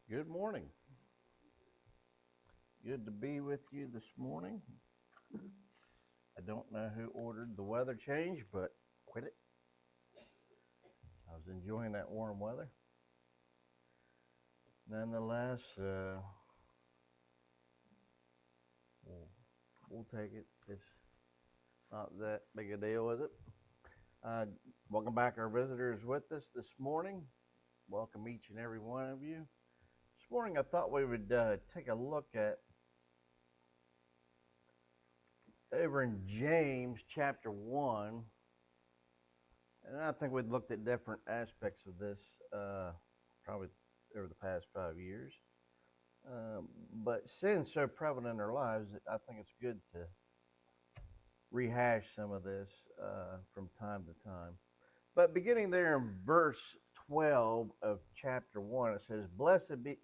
Good morning. Good to be with you this morning. I don't know who ordered the weather change, but quit it. I was enjoying that warm weather. Nonetheless, we'll take it. It's not that big a deal, is it? Uh, Welcome back, our visitors with us this morning. Welcome each and every one of you. This morning, I thought we would take a look at over in James chapter 1. And I think we've looked at different aspects of this probably over the past 5 years. But sin's so prevalent in our lives, I think it's good to rehash some of this from time to time. But beginning there in verse 12 of chapter 1, it says,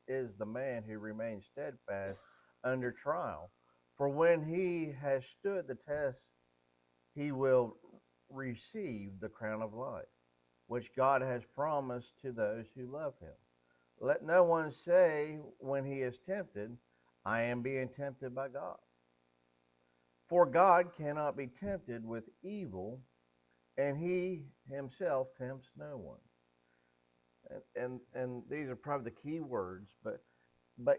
is the man who remains steadfast under trial. For when he has stood the test, he will receive the crown of life, which God has promised to those who love him. Let no one say when he is tempted, I am being tempted by God. For God cannot be tempted with evil, and he himself tempts no one. And these are probably the key words, but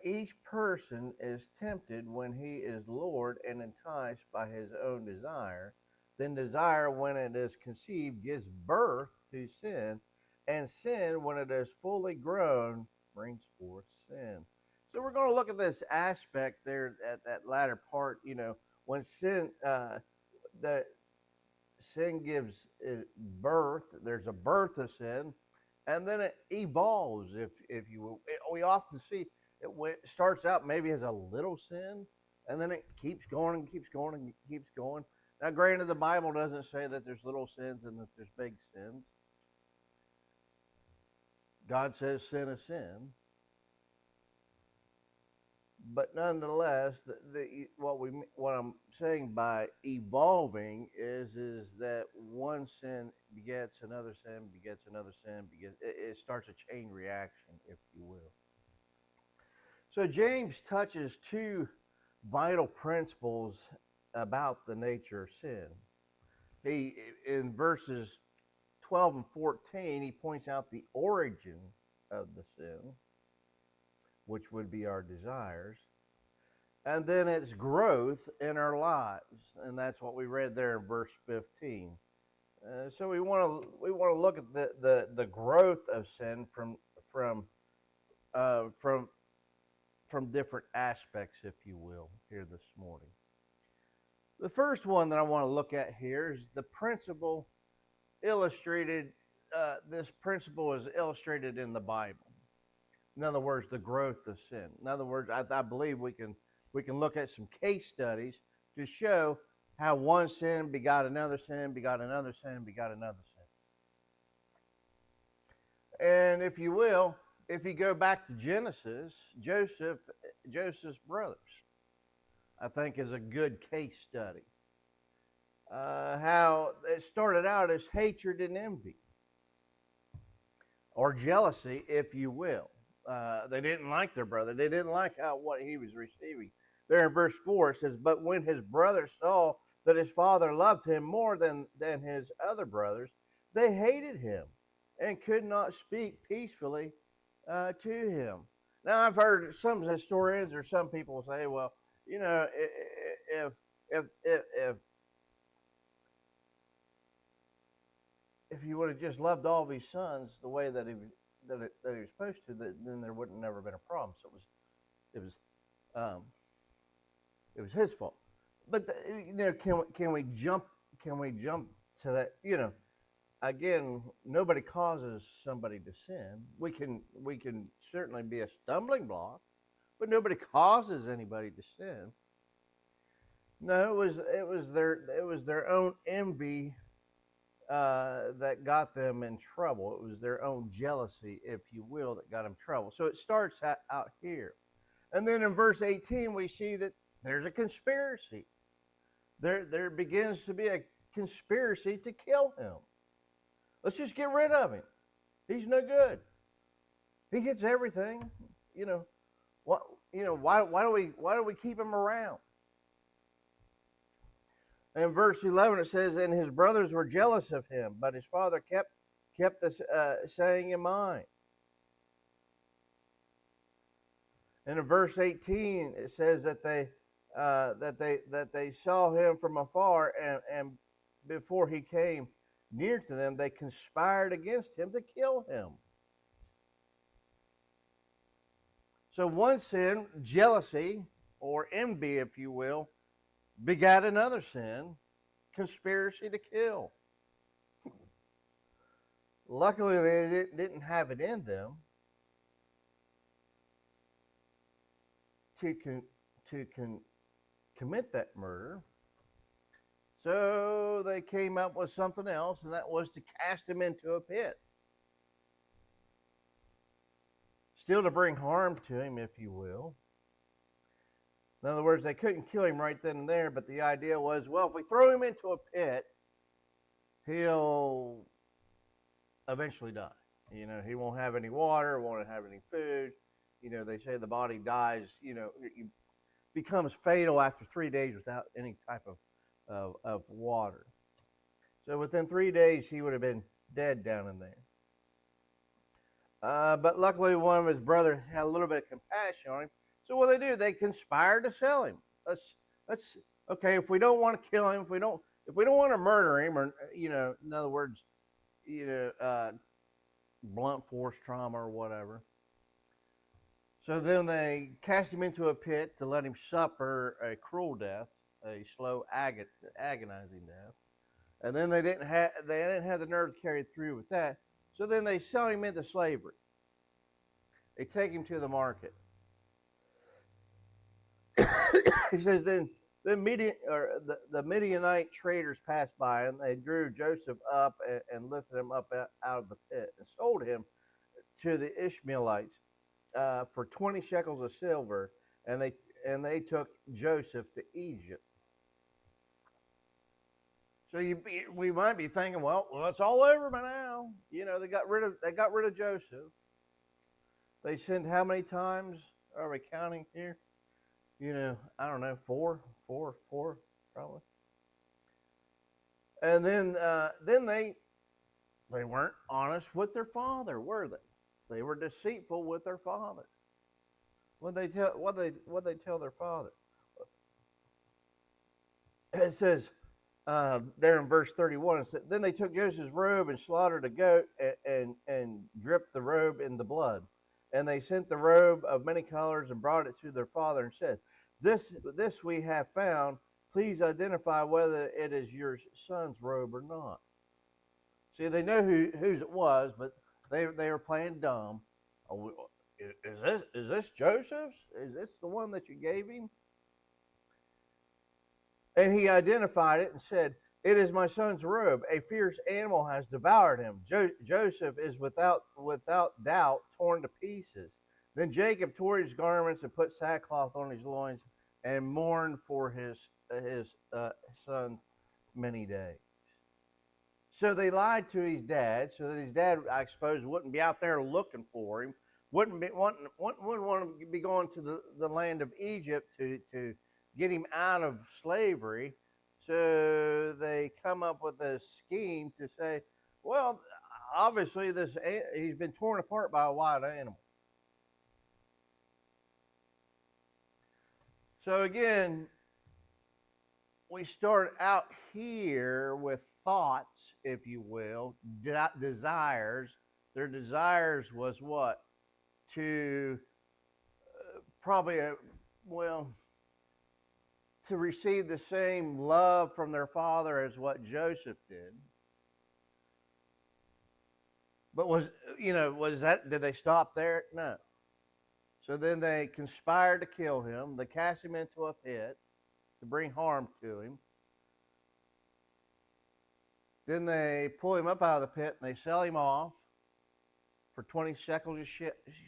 each person is tempted when he is lured and enticed by his own desire. Then desire, when it is conceived, gives birth to sin, and sin, when it is fully grown, brings forth sin. So we're going to look at this aspect there at that latter part. When the sin gives birth, there's a birth of sin, and then it evolves. If you will, we often see it starts out maybe as a little sin, and then it keeps going and keeps going and keeps going. Now, granted, the Bible doesn't say that there's little sins and that there's big sins. God says sin is sin. But nonetheless, what I'm saying by evolving is that one sin begets another sin, begets another sin, it starts a chain reaction, if you will. So James touches two vital principles about the nature of sin. In verses 12 and 14, he points out the origin of the sin, which would be our desires, and then its growth in our lives, and that's what we read there in verse 15. So we want to look at the growth of sin from different aspects, if you will, here this morning. The first one that I want to look at here is the principle illustrated. This principle is illustrated in the Bible. In other words, the growth of sin. In other words, I believe we can look at some case studies to show how one sin begot another sin, begot another sin, begot another sin. And if you will, if you go back to Genesis, Joseph's brothers, I think, is a good case study. How it started out as hatred and envy, or jealousy, if you will. They didn't like their brother. They didn't like what he was receiving. There in verse 4 it says, but when his brothers saw that his father loved him more than his other brothers, they hated him and could not speak peacefully to him. Now, I've heard some historians or some people say, well, if he would have just loved all of his sons the way that he was supposed to, then there wouldn't never been a problem. So it was his fault. But can we jump to that? Again, nobody causes somebody to sin. We can certainly be a stumbling block, but nobody causes anybody to sin. No, it was their own envy that got them in trouble. It was their own jealousy, if you will, that got them in trouble. So it starts out here. And then in verse 18, we see that there's a conspiracy. There begins to be a conspiracy to kill him. Let's just get rid of him. He's no good. He gets everything. what, why do we keep him around? In verse 11 it says, and his brothers were jealous of him, but his father kept this saying in mind. And in verse 18 it says that they saw him from afar, and before he came near to them, they conspired against him to kill him. So one sin, jealousy or envy, if you will, begat another sin, conspiracy to kill. Luckily, they didn't have it in them to commit that murder. So they came up with something else, and that was to cast him into a pit. Still to bring harm to him, if you will. In other words, they couldn't kill him right then and there, but the idea was, well, if we throw him into a pit, he'll eventually die. He won't have any water, won't have any food. They say the body dies, it becomes fatal after 3 days without any type of water. So within 3 days, he would have been dead down in there. But luckily, one of his brothers had a little bit of compassion on him. So what do? They conspired to sell him. Let's okay. If we don't want to kill him, if we don't want to murder him, or in other words, blunt force trauma or whatever. So then they cast him into a pit to let him suffer a cruel death, a slow, agonizing death. And then they didn't have the nerve to carry through with that. So then they sell him into slavery. They take him to the market. He says, then the Midianite traders passed by, and they drew Joseph up and lifted him up out of the pit and sold him to the Ishmaelites for 20 shekels of silver, and they took Joseph to Egypt. So we might be thinking, well, it's all over by now. They got rid of Joseph. They sent how many times? Are we counting here? I don't know, four probably. And then they weren't honest with their father, were they? They were deceitful with their father. What they tell their father? It says there in verse 31, it said, then they took Joseph's robe and slaughtered a goat and dripped the robe in the blood. And they sent the robe of many colors and brought it to their father and said, This we have found. Please identify whether it is your son's robe or not. See, they know whose it was, but they were playing dumb. Oh, is this Joseph's? Is this the one that you gave him? And he identified it and said, it is my son's robe. A fierce animal has devoured him. Joseph is without doubt torn to pieces. Then Jacob tore his garments and put sackcloth on his loins and mourned for his son many days. So they lied to his dad, so that his dad, I suppose, wouldn't be out there looking for him, wouldn't want to be going to the land of Egypt to get him out of slavery. So they come up with a scheme to say, well, obviously he's been torn apart by a wild animal. So again, we start out here with thoughts, if you will, desires. Their desires was what? To to receive the same love from their father as what Joseph did. But did they stop there? No. So then they conspired to kill him. They cast him into a pit to bring harm to him. Then they pull him up out of the pit and they sell him off for 20 shekels of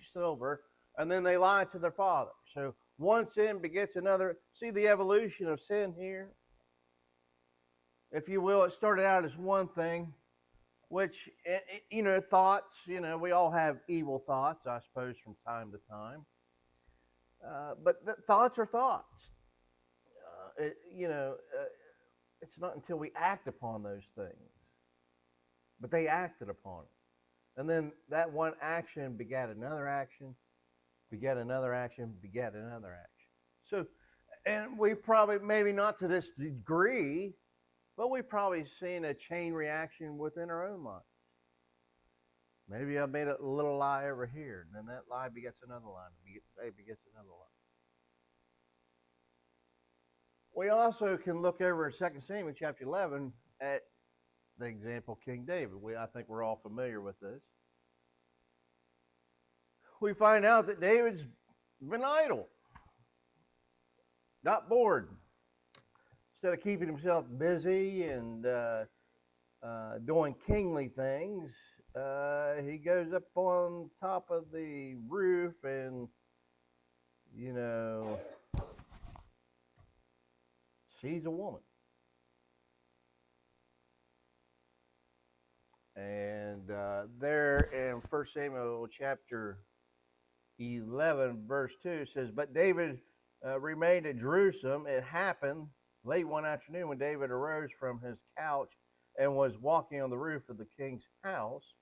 silver. And then they lie to their father. So one sin begets another. See the evolution of sin here? If you will, it started out as one thing, which, thoughts, we all have evil thoughts, I suppose, from time to time. But thoughts are thoughts. It's not until we act upon those things. But they acted upon it. And then that one action begat another action, begat another action, begat another action. So, and we probably, maybe not to this degree, but we've probably seen a chain reaction within our own lives. Maybe I made a little lie over here, and then that lie begets another lie, begets another lie. We also can look over in 2 Samuel chapter 11 at the example of King David. I think we're all familiar with this. We find out that David's been idle, got bored. Instead of keeping himself busy and doing kingly things, he goes up on top of the roof and, sees a woman. And there in 1 Samuel chapter 11, verse 2 says, But David remained at Jerusalem. It happened late one afternoon when David arose from his couch and was walking on the roof of the king's house,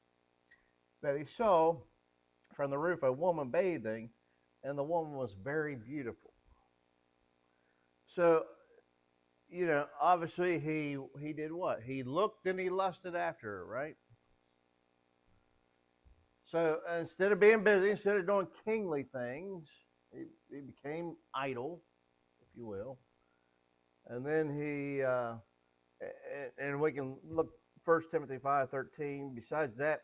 that he saw from the roof a woman bathing, and the woman was very beautiful. So, obviously he did what? He looked and he lusted after her, right? So instead of being busy, instead of doing kingly things, he became idle, if you will. And then and we can look 1 Timothy 5:13. Besides that,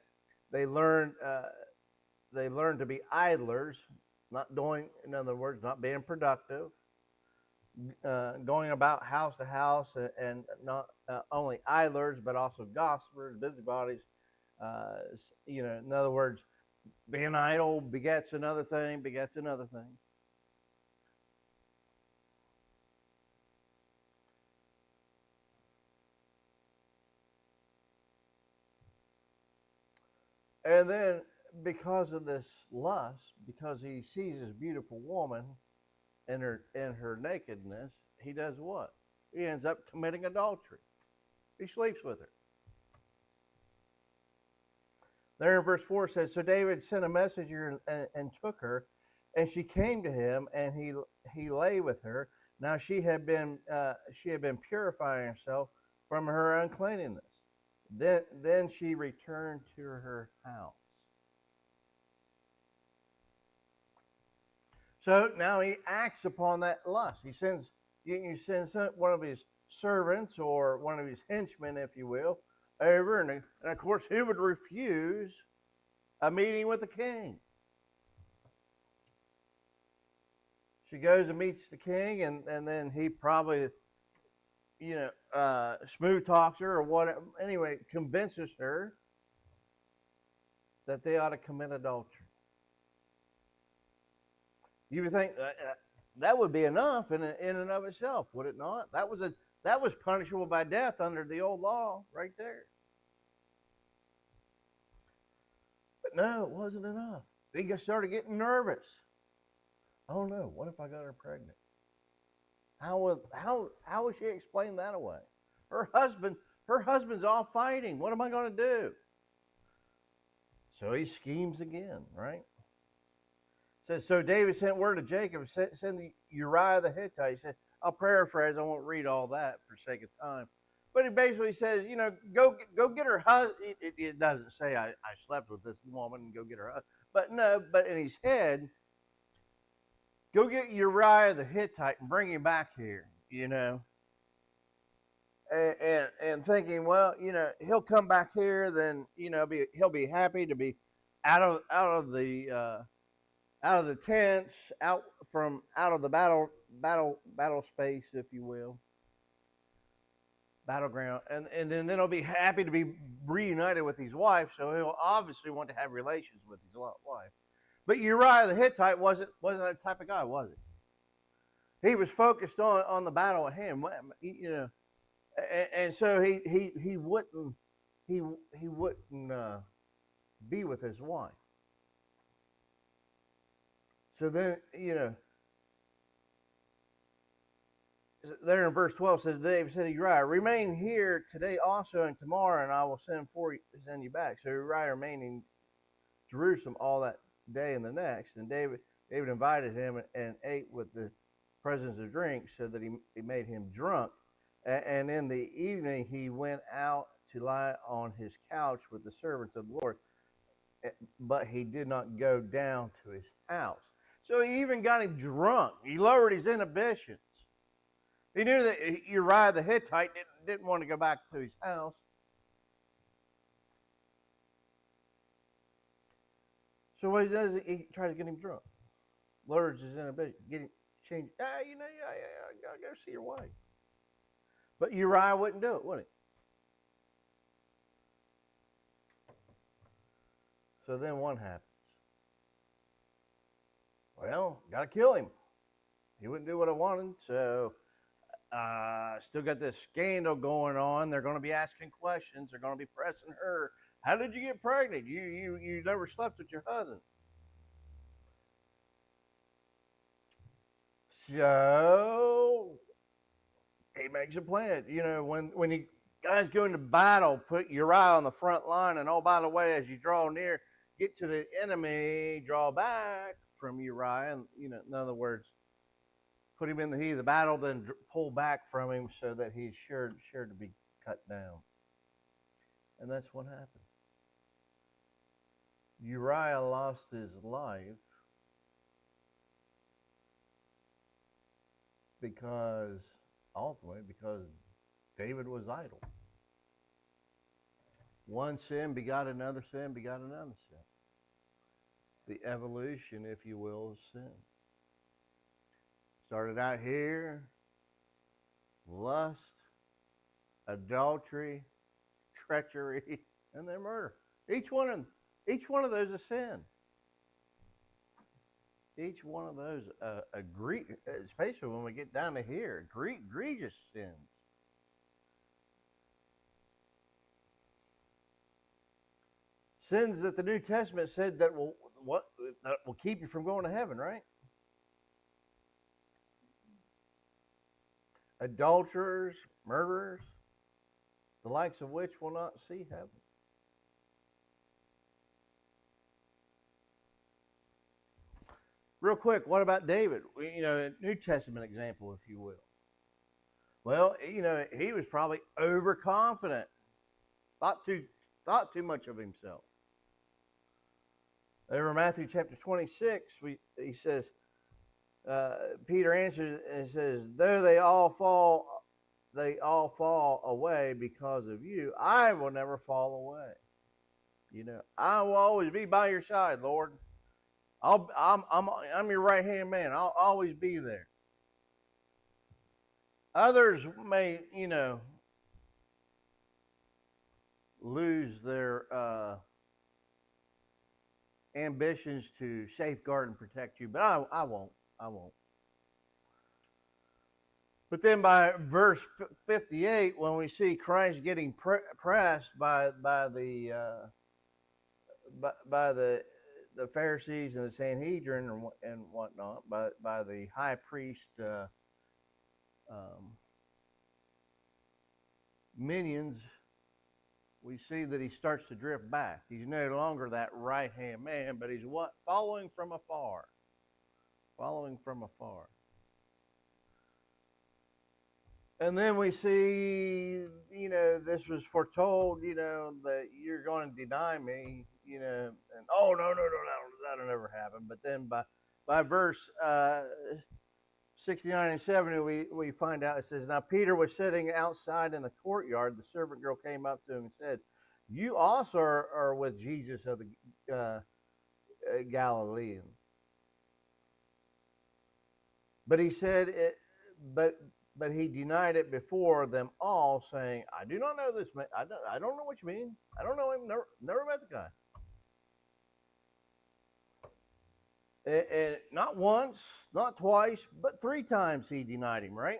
they learned to be idlers, not doing, in other words, not being productive, going about house to house, and not only idlers, but also gossipers, busybodies. In other words, being idle begets another thing, begets another thing. And then, because of this lust, because he sees this beautiful woman in her nakedness, he does what? He ends up committing adultery. He sleeps with her. There in verse 4 says, So David sent a messenger and took her, and she came to him, and he lay with her. Now she had been purifying herself from her uncleanness. Then she returned to her house. So now he acts upon that lust. He sends one of his servants or one of his henchmen, if you will, over, and of course he would refuse a meeting with the king. She goes and meets the king, and then he probably, smooth talks her or whatever. Anyway, convinces her that they ought to commit adultery. You would think that would be enough in and of itself, would it not? That was punishable by death under the old law, right there. But no, it wasn't enough. They just started getting nervous. Oh no, what if I got her pregnant? How would she explain that away? Her husband's all fighting. What am I going to do? So he schemes again, right? It says, so David sent word to Jacob, send the Uriah the Hittite. He said, I'll paraphrase. I won't read all that for sake of time. But he basically says, go get her husband. It doesn't say I slept with this woman and go get her husband. But no, but in his head, go get Uriah the Hittite and bring him back here, And thinking, well, he'll come back here, then he'll be happy to be out of the tents, out of the battle space, if you will, battleground, and then he'll be happy to be reunited with his wife. So he'll obviously want to have relations with his wife. But Uriah the Hittite wasn't that type of guy, was he? He was focused on the battle at hand, and so he wouldn't be with his wife. So then there in verse 12 says, David said to Uriah, remain here today also and tomorrow, and I will send you back. So Uriah remained in Jerusalem all that day and the next. And David invited him and ate with the presence of drink, so that he made him drunk. And in the evening he went out to lie on his couch with the servants of the Lord, but he did not go down to his house. So he even got him drunk. He lowered his inhibitions. He knew that Uriah the Hittite didn't want to go back to his house. So what he does, he tries to get him drunk. Lowers his inhibition, get him changed. I gotta go see your wife. But Uriah wouldn't do it, would he? So then what happens? Well, gotta kill him. He wouldn't do what I wanted, so still got this scandal going on. They're going to be asking questions. They're going to be pressing her. How did you get pregnant? You never slept with your husband. So he makes a plan. You know, when you guys go into battle, put Uriah on the front line, and oh, by the way, as you draw near, get to the enemy, draw back from Uriah. And, you know, in other words, put him in the heat of the battle, then pull back from him so that he's sure to be cut down. And that's what happened. Uriah lost his life ultimately because David was idle. One sin begot another sin, begot another sin. The evolution, if you will, of sin. Started out here, lust, adultery, treachery, and then murder. Each one of those is sin. Each one of those, especially when we get down to here, egregious sins. Sins that the New Testament said that will keep you from going to heaven, right? Adulterers, murderers, the likes of which will not see heaven. Real quick, what about David? You know, New Testament example, if you will. Well, you know, he was probably overconfident, thought too much of himself. Over Matthew chapter 26, he says, Peter answers and says, though they all fall away because of you, I will never fall away. You know, I will always be by your side, Lord. I'm your right hand man. I'll always be there. Others may, you know, lose their ambitions to safeguard and protect you, but I won't. But then by verse 58, when we see Christ getting pressed by the Pharisees and the Sanhedrin and whatnot, by the high priest minions, we see that he starts to drift back. He's no longer that right-hand man, but he's what? Following from afar. And then we see, you know, this was foretold, you know, that you're going to deny me, you know, and oh, no, that'll never happen. But then by verse 69 and 70, we find out, it says, now Peter was sitting outside in the courtyard. The servant girl came up to him and said, you also are with Jesus of the Galilean. But he said, but he denied it before them all, saying, I do not know this man. I don't know what you mean. I don't know him. Never met the guy. And not once, not twice, but 3 times he denied him, right?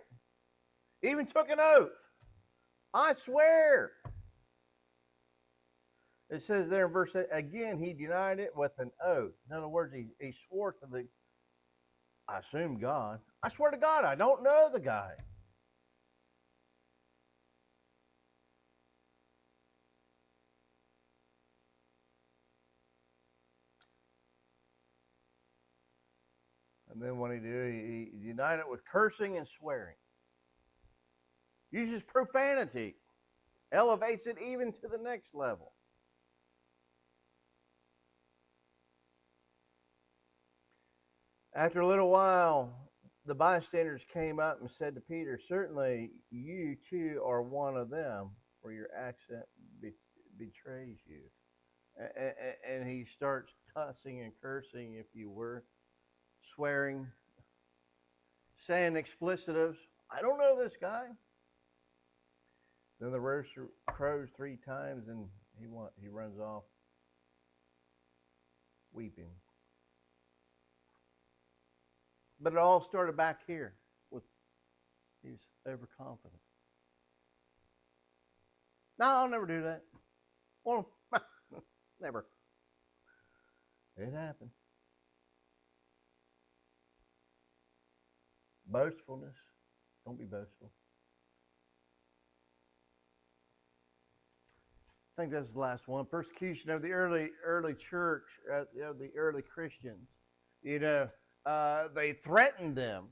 He even took an oath. I swear. It says there in verse 8, again, he denied it with an oath. In other words, he swore to I assume God. I swear to God, I don't know the guy. And then what he united it with cursing and swearing. Uses profanity, elevates it even to the next level. After a little while, the bystanders came up and said to Peter, "Certainly you too are one of them, for your accent betrays you." And he starts cussing and cursing, if you were, swearing, saying explicitives. I don't know this guy. Then the rooster crows 3 times, and he runs off weeping. But it all started back here with he's overconfident. No, I'll never do that. Well, never. It happened. Boastfulness. Don't be boastful. I think that's the last one. Persecution of the early church, the early Christians. They threatened them.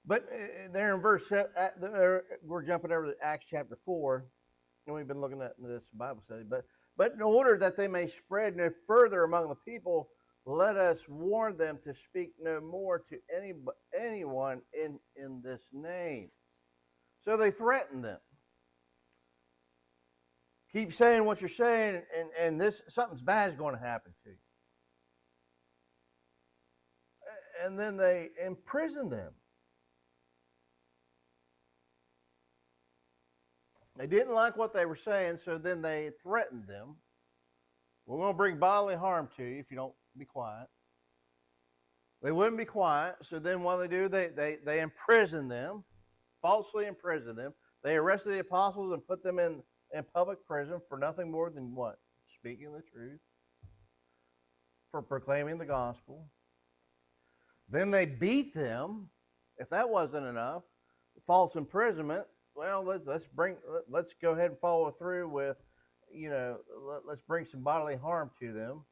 But there in verse 7, we're jumping over to Acts chapter 4, and we've been looking at this Bible study. But in order that they may spread no further among the people, let us warn them to speak no more to anyone in this name. So they threatened them. Keep saying what you're saying, and something's bad is going to happen to you. And then they imprisoned them. They didn't like what they were saying, so then they threatened them. We're going to bring bodily harm to you if you don't be quiet. They wouldn't be quiet, so then what they do, they imprisoned them, falsely imprisoned them. They arrested the apostles and put them in public prison for nothing more than what? Speaking the truth, for proclaiming the gospel. Then they beat them. If that wasn't enough, false imprisonment. Well, let's go ahead and follow through with, let's bring some bodily harm to them.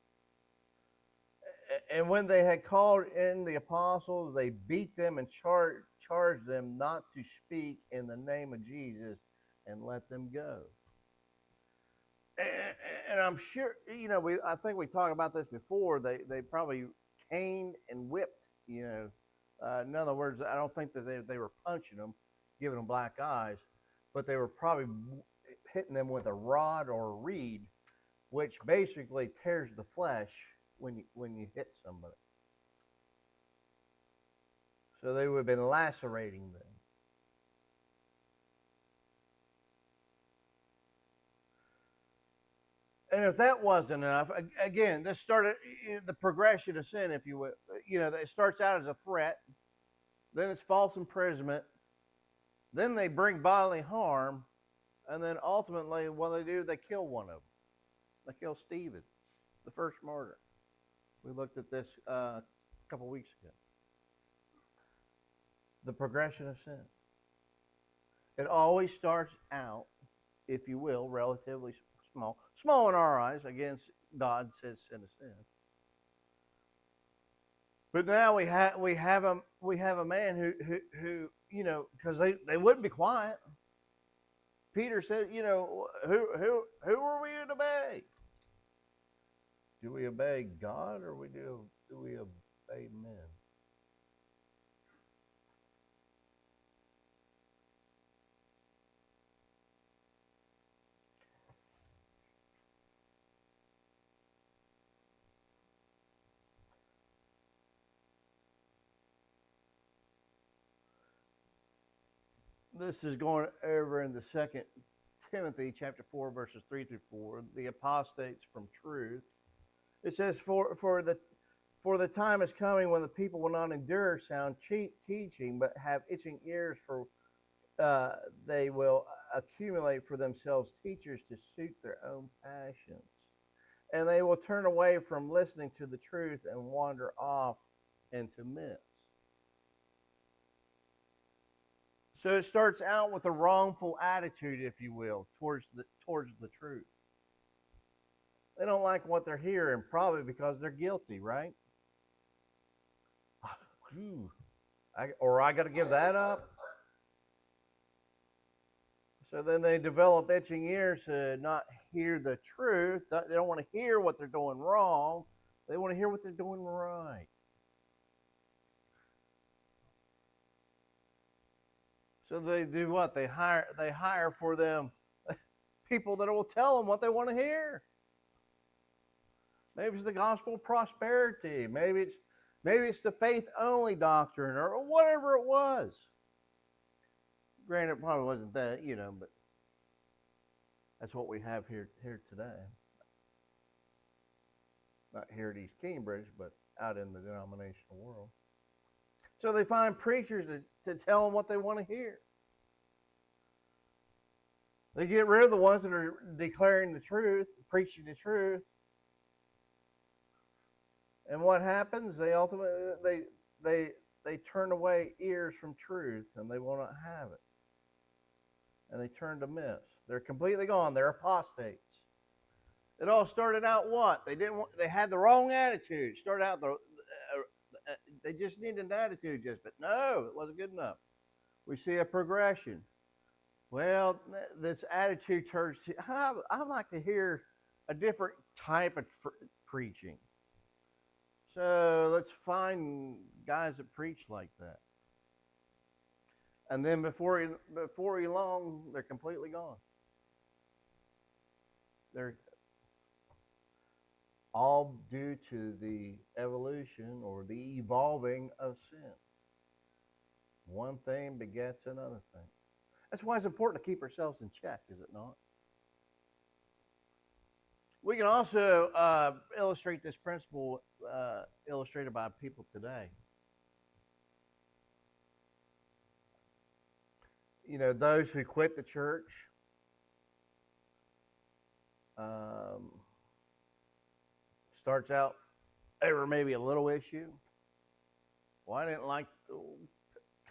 And when they had called in the apostles, they beat them and charged them not to speak in the name of Jesus and let them go. And I'm sure, I think we talked about this before. They probably caned and whipped, in other words, I don't think that they were punching them, giving them black eyes, but they were probably hitting them with a rod or a reed, which basically tears the flesh when you hit somebody. So they would have been lacerating them. And if that wasn't enough, again, this started the progression of sin, if you will. It starts out as a threat, then it's false imprisonment, then they bring bodily harm, and then ultimately, what they do, they kill one of them. They kill Stephen, the first martyr. We looked at this a couple weeks ago. The progression of sin. It always starts out, if you will, relatively small. Small in our eyes. Again, God says sin is sin. But now we have a man who because they wouldn't be quiet. Peter said, who are we to obey? Do we obey God or do we obey men? This is going over in the 2 Timothy chapter 4, verses 3 through 4, the apostates from truth. It says, for the time is coming when the people will not endure sound teaching, but have itching ears for they will accumulate for themselves teachers to suit their own passions. And they will turn away from listening to the truth and wander off into myths. So it starts out with a wrongful attitude, if you will, towards the truth. They don't like what they're hearing, probably because they're guilty, right? Or I got to give that up. So then they develop itching ears to not hear the truth. They don't want to hear what they're doing wrong. They want to hear what they're doing right. So they do what? They hire for them people that will tell them what they want to hear. Maybe it's the gospel of prosperity. Maybe it's the faith only doctrine or whatever it was. Granted, it probably wasn't that, but that's what we have here today. Not here at East Cambridge, but out in the denominational world. So they find preachers to tell them what they want to hear. They get rid of the ones that are declaring the truth, preaching the truth. And what happens? They ultimately they turn away ears from truth, and they will not have it. And they turn to myths. They're completely gone. They're apostates. It all started out what? They had the wrong attitude. Started out they just needed an attitude but no, it wasn't good enough. We see a progression. Well, this attitude turns to, I like to hear a different type of preaching. So let's find guys that preach like that. And then before long, they're completely gone. They're all due to the evolution or the evolving of sin. One thing begets another thing. That's why it's important to keep ourselves in check, is it not? We can also illustrate this principle illustrated by people today. Those who quit the church, starts out, they were maybe a little issue. Well, I didn't like the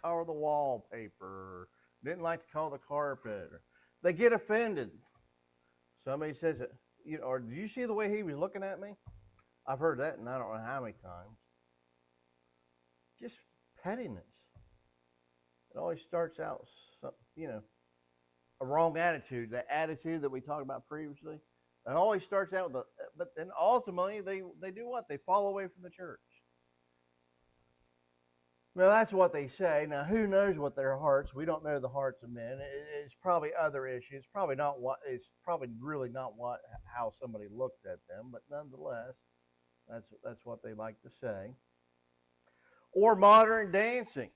color of the wallpaper, didn't like the color of the carpet. They get offended. Somebody says it, or did you see the way he was looking at me? I've heard that, and I don't know how many times. Just pettiness. It always starts out, a wrong attitude. The attitude that we talked about previously. It always starts out with but then ultimately they do what? They fall away from the church. Now that's what they say. Now who knows what their hearts? We don't know the hearts of men. It's probably other issues. It's probably really not how somebody looked at them. But nonetheless, that's what they like to say. Or modern dancing.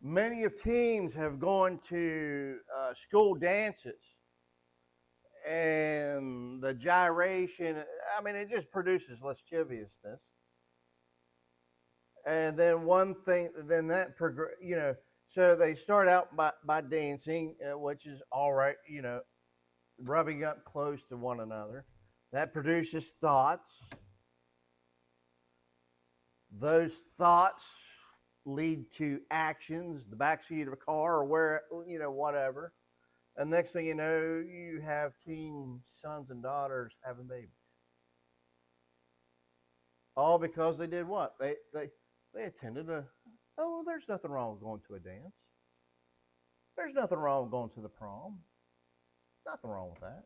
Many of teens have gone to school dances, and the gyration, it just produces lasciviousness. And then so they start out by dancing, which is all right, rubbing up close to one another. That produces thoughts. Those thoughts lead to actions, the backseat of a car or whatever. And next thing you know, you have teen sons and daughters having babies. All because they did what? They attended there's nothing wrong with going to a dance. There's nothing wrong with going to the prom. Nothing wrong with that.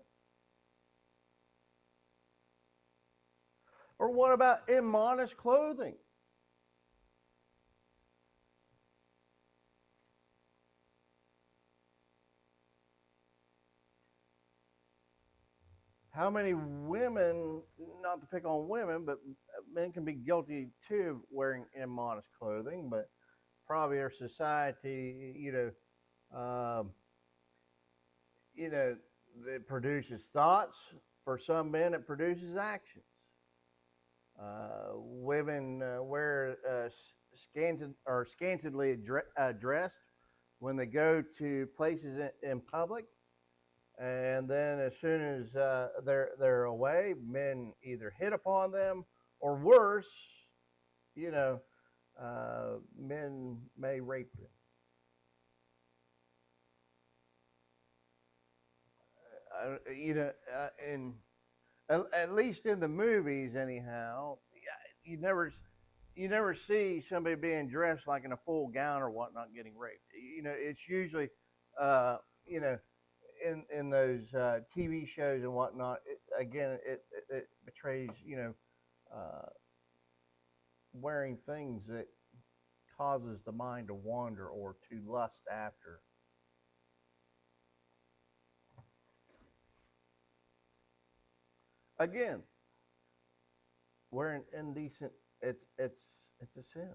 Or what about immodest clothing? How many women, not to pick on women, but men can be guilty too of wearing immodest clothing, but probably our society, it produces thoughts. For some men, it produces actions. Women wear scantily dressed when they go to places in public. And then as soon as they're away, men either hit upon them or worse, men may rape them. in at least in the movies, anyhow, you never you never see somebody being dressed like in a full gown or whatnot getting raped. It's usually, uh, you know, in those TV shows and whatnot. Again, it betrays, uh, wearing things that causes the mind to wander or to lust after. Again, wearing indecent. It's a sin.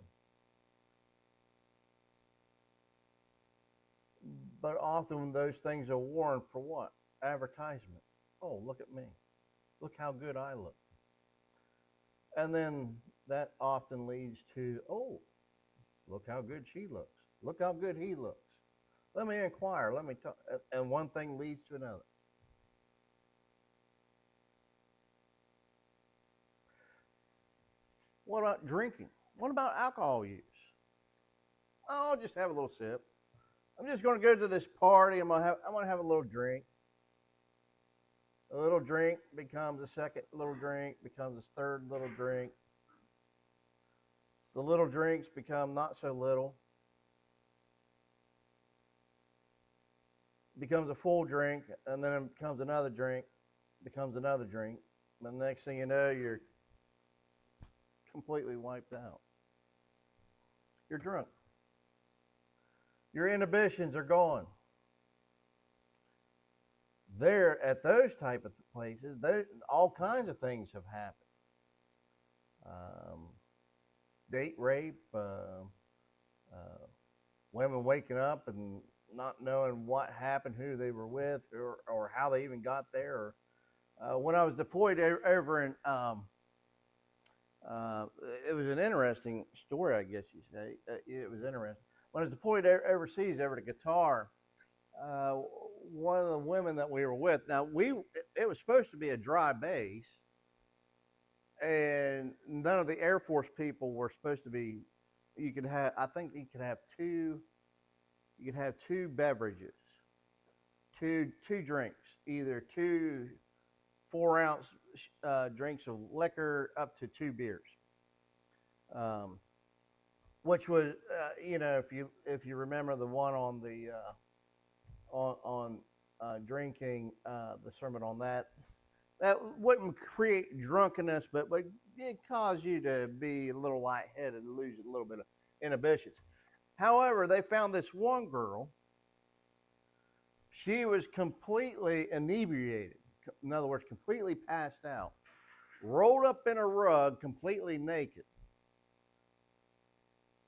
But often those things are worn for what? Advertisement. Oh, look at me. Look how good I look. And then that often leads to, oh, look how good she looks. Look how good he looks. Let me inquire. Let me talk. And one thing leads to another. What about drinking? What about alcohol use? Oh, I'll just have a little sip. I'm just going to go to this party. I'm going to have a little drink. A little drink becomes a second little drink, becomes a third little drink. The little drinks become not so little. Becomes a full drink, and then it becomes another drink, becomes another drink. And the next thing you know, you're completely wiped out. You're drunk. Your inhibitions are gone. There, at those type of places, all kinds of things have happened. Um, Date rape, women waking up and not knowing what happened, who they were with, or how they even got there. When I was deployed over in, it was an interesting story, I guess you say. It was interesting. When I was deployed overseas, over to Qatar, uh, one of the women that we were with, now it was supposed to be a dry base, and none of the Air Force people were supposed to be. You could have, I think, you could have two. You could have two beverages, two drinks, either two 4 ounce drinks of liquor up to two beers, um, which was, if you remember the one on the on drinking, the sermon on that wouldn't create drunkenness, but it cause you to be a little lightheaded and lose a little bit of inhibitions. However, they found this one girl. She was completely inebriated. In other words, completely passed out, rolled up in a rug, completely naked.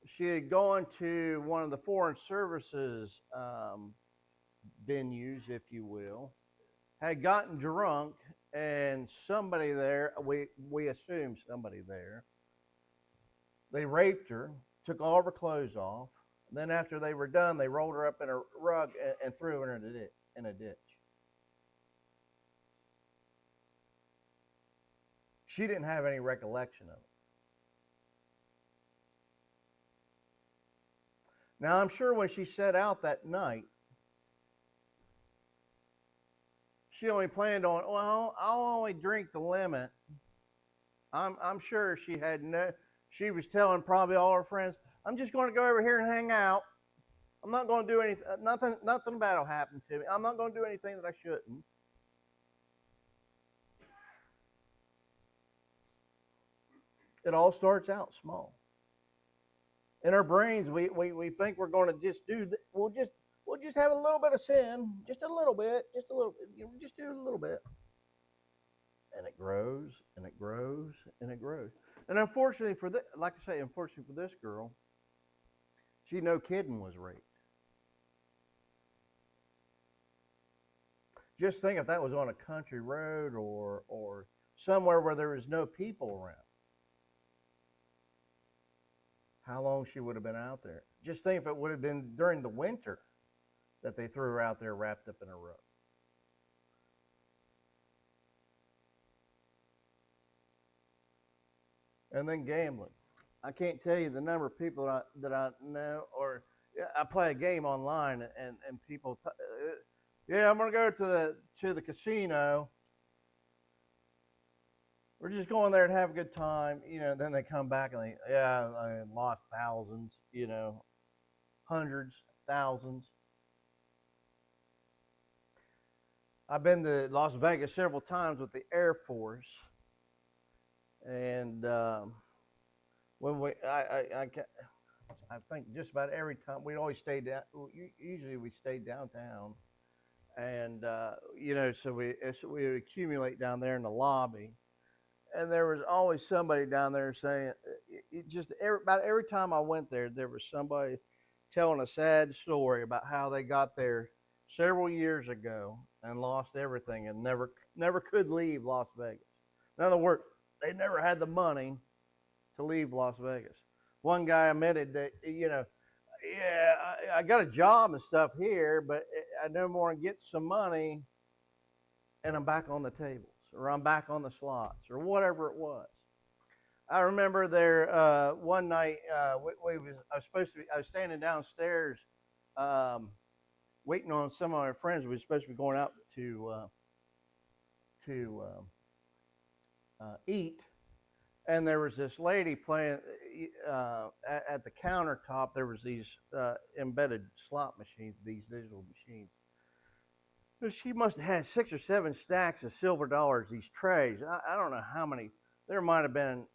She had gone to one of the foreign services venues, if you will, had gotten drunk, and somebody there, we assume somebody there, they raped her, took all of her clothes off. Then after they were done, they rolled her up in a rug and threw her in a ditch. She didn't have any recollection of it. Now, I'm sure when she set out that night, she only planned on, well, I'll only drink the limit. I'm sure she was telling probably all her friends, I'm just going to go over here and hang out. I'm not going to do anything, nothing bad will happen to me. I'm not going to do anything that I shouldn't. It all starts out small. In our brains, we think we're going to just do, we'll just have a little bit of sin, just a little bit, just do a little bit. And it grows and it grows and it grows. And unfortunately like I say, unfortunately for this girl, no kidding was raped. Just think if that was on a country road or somewhere where there was no people around, how long she would have been out there. Just think if it would have been during the winter that they threw her out there wrapped up in a rug. And then gambling. I can't tell you the number of people that I know, or I play a game online, and people Yeah, I'm gonna go to the casino. We're just going there to have a good time, Then they come back and yeah, I lost thousands, hundreds, thousands. I've been to Las Vegas several times with the Air Force, and when I think just about every time we always stayed down. Usually we stayed downtown, and so we would accumulate down there in the lobby, and there was always somebody down there saying, about every time I went there, there was somebody telling a sad story about how they got there several years ago and lost everything and never could leave Las Vegas. In other words, they never had the money to leave Las Vegas. One guy admitted that, yeah, I got a job and stuff here, but I no more get some money and I'm back on the tables or I'm back on the slots or whatever it was. I remember there one night I was standing downstairs waiting on some of our friends. We were supposed to be going out to eat, and there was this lady playing at the countertop. There was these embedded slot machines, these digital machines. She must have had 6 or 7 stacks of silver dollars, these trays. I don't know how many. There might have been.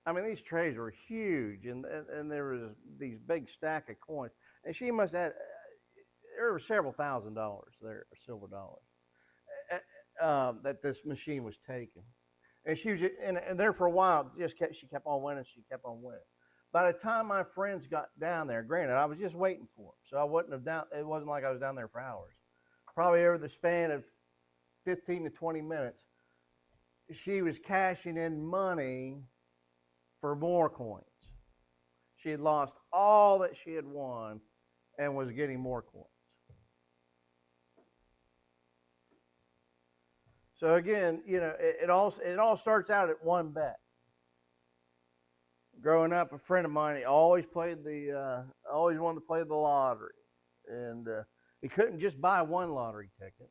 I mean, these trays were huge, and there was these big stack of coins, and she must have. There were several $1,000s there, silver dollars, that this machine was taking, and she was and there for a while. She kept on winning. She kept on winning. By the time my friends got down there, granted, I was just waiting for them, so I wouldn't have down. It wasn't like I was down there for hours. Probably over the span of 15 to 20 minutes, she was cashing in money for more coins. She had lost all that she had won and was getting more coins. So again, it all starts out at one bet. Growing up, a friend of mine, he always always wanted to play the lottery, and he couldn't just buy one lottery ticket.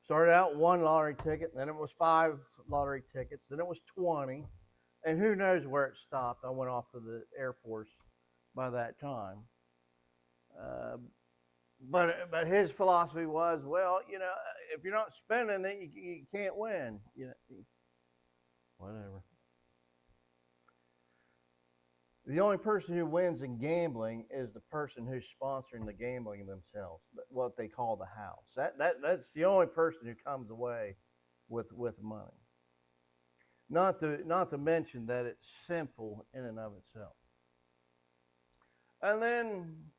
Started out one lottery ticket, then it was 5 lottery tickets, then it was 20, and who knows where it stopped. I went off to the Air Force by that time. But his philosophy was, well, if you're not spending it, you can't win. Whatever. The only person who wins in gambling is the person who's sponsoring the gambling themselves. What they call the house. That's the only person who comes away with money. Not to mention that it's simple in and of itself. And then,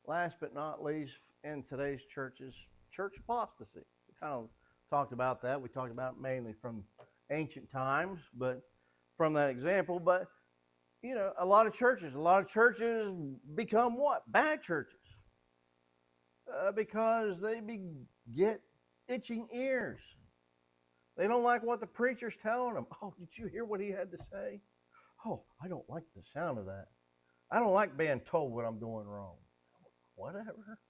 last but not least, in today's churches, church apostasy. We kind of talked about that. We talked about it mainly from ancient times, but from that example. But a lot of churches become what? Bad churches, because they get itching ears. They don't like what the preacher's telling them. Oh, did you hear what he had to say? Oh, I don't like the sound of that. I don't like being told what I'm doing wrong. Whatever.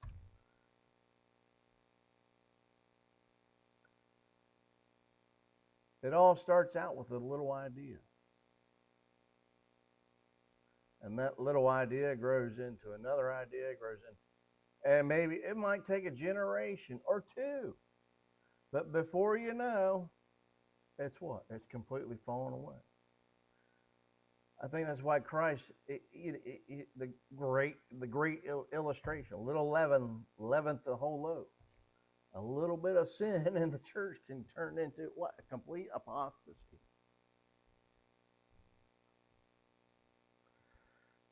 It all starts out with a little idea. And that little idea grows into another idea, and maybe it might take a generation or two. But before you know, it's what? It's completely fallen away. I think that's why Christ, the great illustration, a little leaven leaveneth the whole loaf. A little bit of sin in the church can turn into what? A complete apostasy.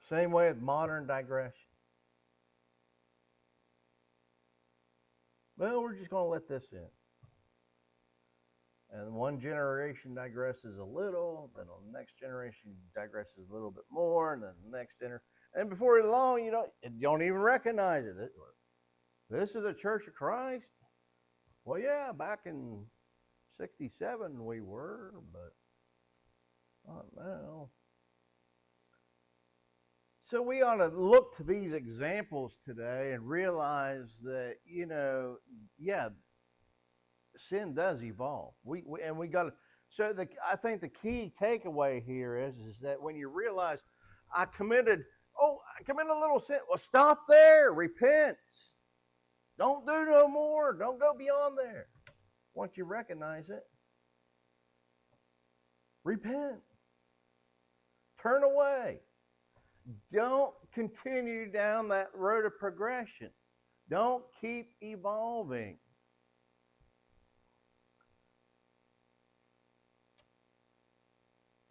Same way with modern digression. Well, we're just going to let this in. And one generation digresses a little, then the next generation digresses a little bit more, and then the next generation. And before long, you don't even recognize it. This is a Church of Christ? Well, yeah, back in 67 we were, but not now. So we ought to look to these examples today and realize that, yeah, sin does evolve. We got to. So I think the key takeaway here is that when you realize I committed a little sin. Well, stop there. Repent. Don't do no more. Don't go beyond there. Once you recognize it, repent. Turn away. Don't continue down that road of progression. Don't keep evolving.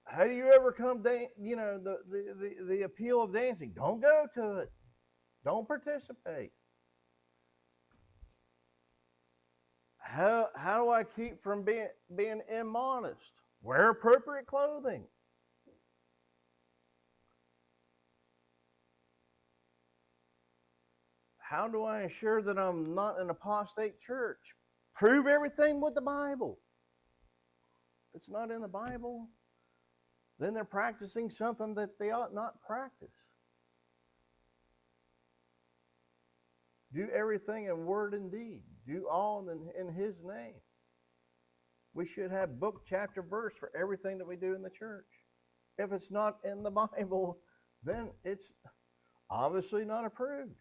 How do you overcome the appeal of dancing? Don't go to it. Don't participate. How do I keep from being immodest? Wear appropriate clothing. How do I ensure that I'm not an apostate church? Prove everything with the Bible. If it's not in the Bible, then they're practicing something that they ought not practice. Do everything in word and deed. Do all in His name. We should have book, chapter, verse for everything that we do in the church. If it's not in the Bible, then it's obviously not approved.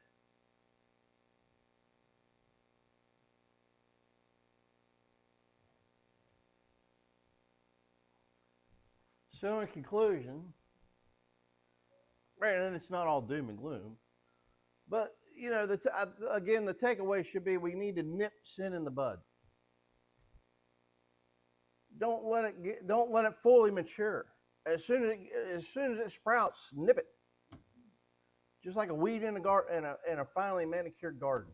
So in conclusion, and it's not all doom and gloom, but again, the takeaway should be we need to nip sin in the bud. Don't let it fully mature. As soon as it sprouts, nip it. Just like a weed in a finely manicured garden.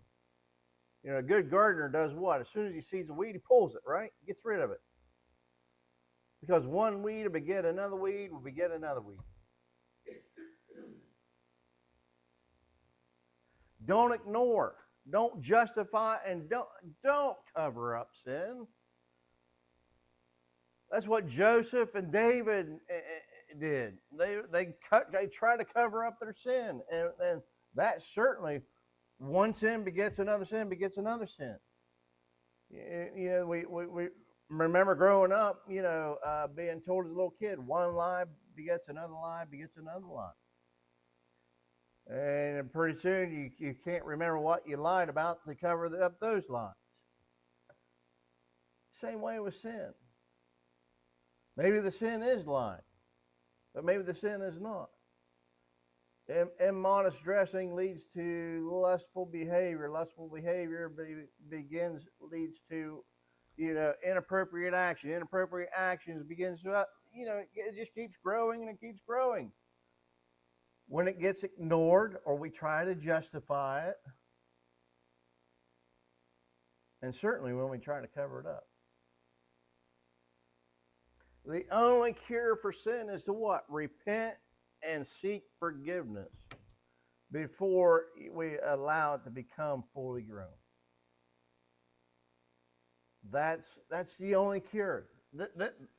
A good gardener does what? As soon as he sees a weed, he pulls it, right? Gets rid of it. Because one weed will beget another weed, will beget another weed. Don't ignore, don't justify, and don't cover up sin. That's what Joseph and David did. They try to cover up their sin, and that certainly, one sin begets another sin begets another sin. We remember growing up, being told as a little kid, one lie begets another lie begets another lie. And pretty soon you can't remember what you lied about to cover up those lies. Same way with sin. Maybe the sin is lying, but maybe the sin is not. Immodest dressing leads to lustful behavior. Lustful behavior leads to inappropriate action. Inappropriate actions begins to it just keeps growing and it keeps growing. When it gets ignored or we try to justify it, and certainly when we try to cover it up. The only cure for sin is to what? Repent and seek forgiveness before we allow it to become fully grown. That's the only cure.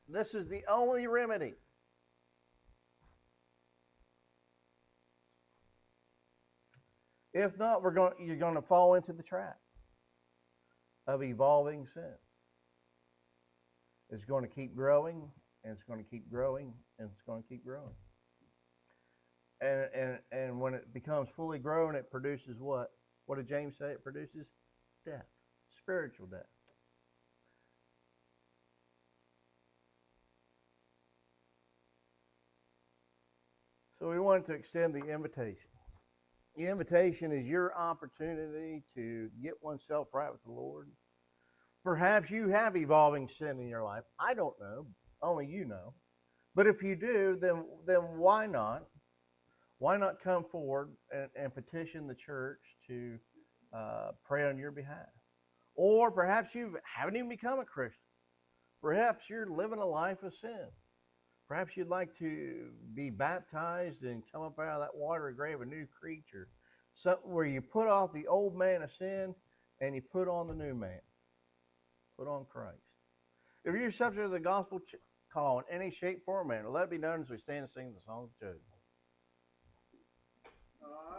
This is the only remedy. If not, you're going to fall into the trap of evolving sin. It's going to keep growing, and it's going to keep growing, and it's going to keep growing. And when it becomes fully grown, it produces what? What did James say? It produces death, spiritual death. So we wanted to extend the invitation. The invitation is your opportunity to get oneself right with the Lord. Perhaps you have evolving sin in your life. I don't know. Only you know. But if you do, then why not? Why not come forward and petition the church to pray on your behalf? Or perhaps you haven't even become a Christian. Perhaps you're living a life of sin. Perhaps you'd like to be baptized and come up out of that watery grave a new creature. Something where you put off the old man of sin and you put on the new man. Put on Christ. If you're subject to the gospel call in any shape, form, or manner, let it be known as we stand and sing the song of Job. All right.